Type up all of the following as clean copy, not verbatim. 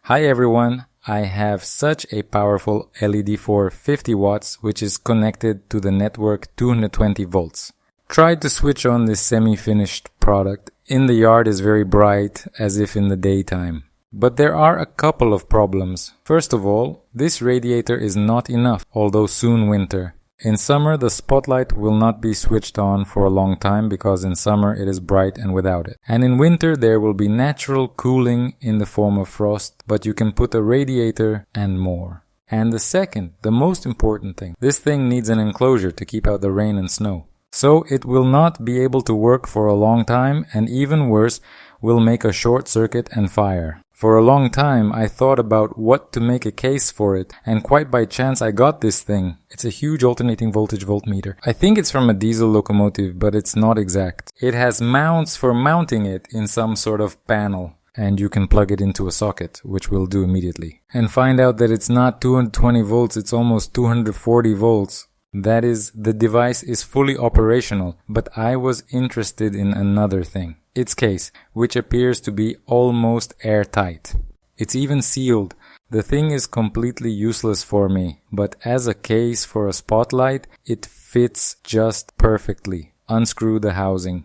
Hi everyone, I have such a powerful LED for 50 watts which is connected to the network 220 volts. Tried to switch on this semi-finished product. In the yard is very bright as if in the daytime. But there are a couple of problems. First of all, this radiator is not enough, although soon winter. In summer, the spotlight will not be switched on for a long time because in summer it is bright and without it. And in winter there will be natural cooling in the form of frost, but you can put a radiator and more. And the second, the most important thing, this thing needs an enclosure to keep out the rain and snow. So it will not be able to work for a long time, and even worse, will make a short circuit and fire. For a long time I thought about what to make a case for it, and quite by chance I got this thing. It's a huge alternating voltage voltmeter. I think it's from a diesel locomotive, but it's not exact. It has mounts for mounting it in some sort of panel, and you can plug it into a socket, which we'll do immediately. And find out that it's not 220 volts, it's almost 240 volts. That is, the device is fully operational, but I was interested in another thing. Its case, which appears to be almost airtight. It's even sealed. The thing is completely useless for me, but as a case for a spotlight, it fits just perfectly. Unscrew the housing.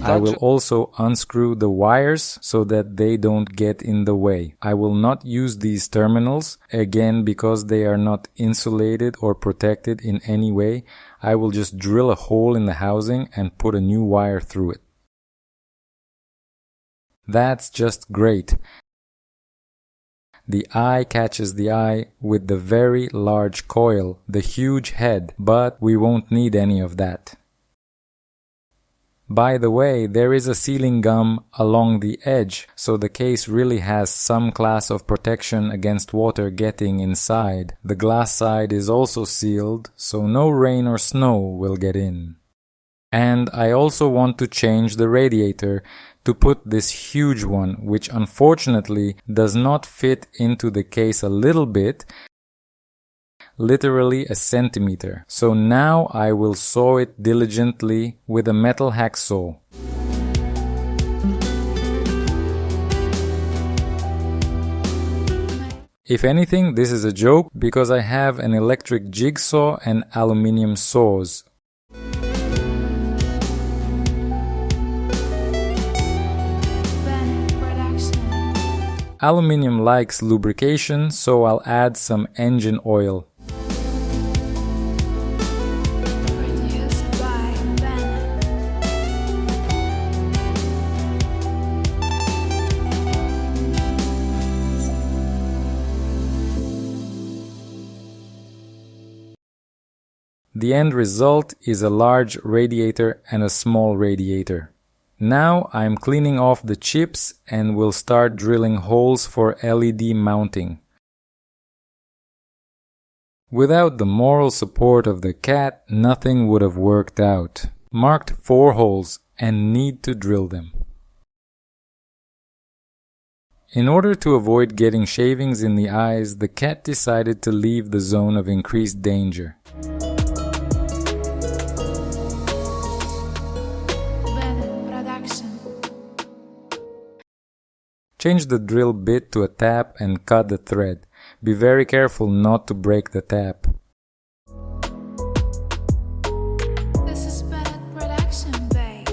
I will also unscrew the wires so that they don't get in the way. I will not use these terminals, again because they are not insulated or protected in any way. I will just drill a hole in the housing and put a new wire through it. That's just great. The eye catches the eye with the very large coil, the huge head, but we won't need any of that. By the way, there is a sealing gum along the edge, so the case really has some class of protection against water getting inside. The glass side is also sealed, so no rain or snow will get in. And I also want to change the radiator to put this huge one, which unfortunately does not fit into the case a little bit, literally a centimeter. So now I will saw it diligently with a metal hacksaw. If anything, this is a joke because I have an electric jigsaw and aluminium saws. Aluminium likes lubrication, so I'll add some engine oil. The end result is a large radiator and a small radiator. Now I'm cleaning off the chips and will start drilling holes for LED mounting. Without the moral support of the cat, nothing would have worked out. Marked 4 holes and need to drill them. In order to avoid getting shavings in the eyes, the cat decided to leave the zone of increased danger. Change the drill bit to a tap and cut the thread. Be very careful not to break the tap. This is bad production, babe.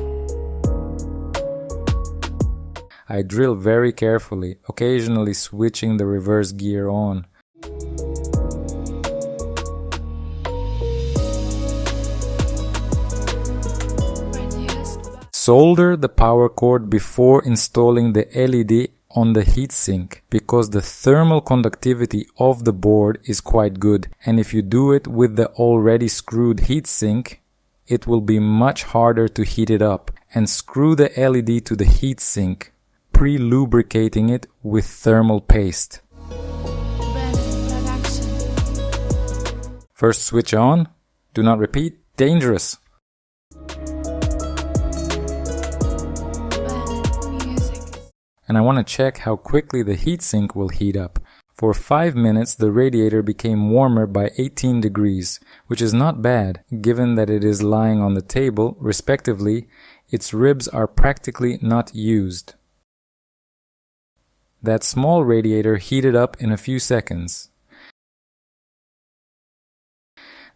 I drill very carefully, occasionally switching the reverse gear on. Solder the power cord before installing the LED on the heatsink because the thermal conductivity of the board is quite good, and if you do it with the already screwed heatsink, it will be much harder to heat it up. And screw the LED to the heatsink, pre-lubricating it with thermal paste. First switch on, do not repeat, dangerous. And I want to check how quickly the heatsink will heat up. For 5 minutes the radiator became warmer by 18 degrees, which is not bad given that it is lying on the table, respectively its ribs are practically not used. That small radiator heated up in a few seconds.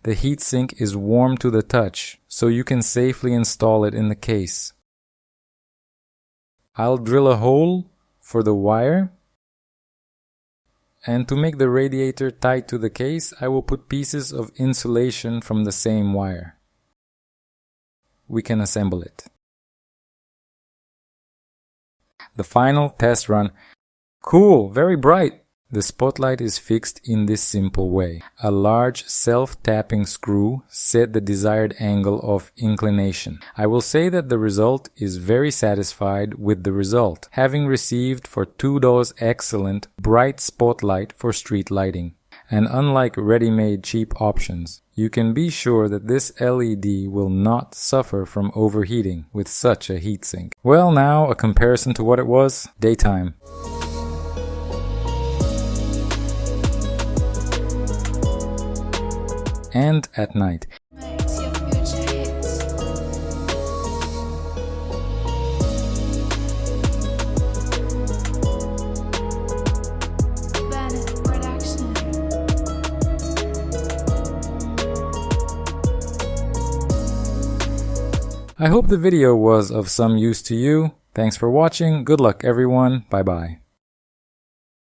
The heatsink is warm to the touch, so you can safely install it in the case. I'll drill a hole for the wire, and to make the radiator tight to the case, I will put pieces of insulation from the same wire. We can assemble it. The final test run. Cool, very bright. The spotlight is fixed in this simple way. A large self-tapping screw set the desired angle of inclination. I will say that the result is very satisfied with the result, having received for $2 excellent bright spotlight for street lighting. And unlike ready-made cheap options, you can be sure that this LED will not suffer from overheating with such a heatsink. Well, now a comparison to what it was daytime. And at night. Makes your future hits. Bennett Production. I hope the video was of some use to you. Thanks for watching. Good luck everyone. Bye bye.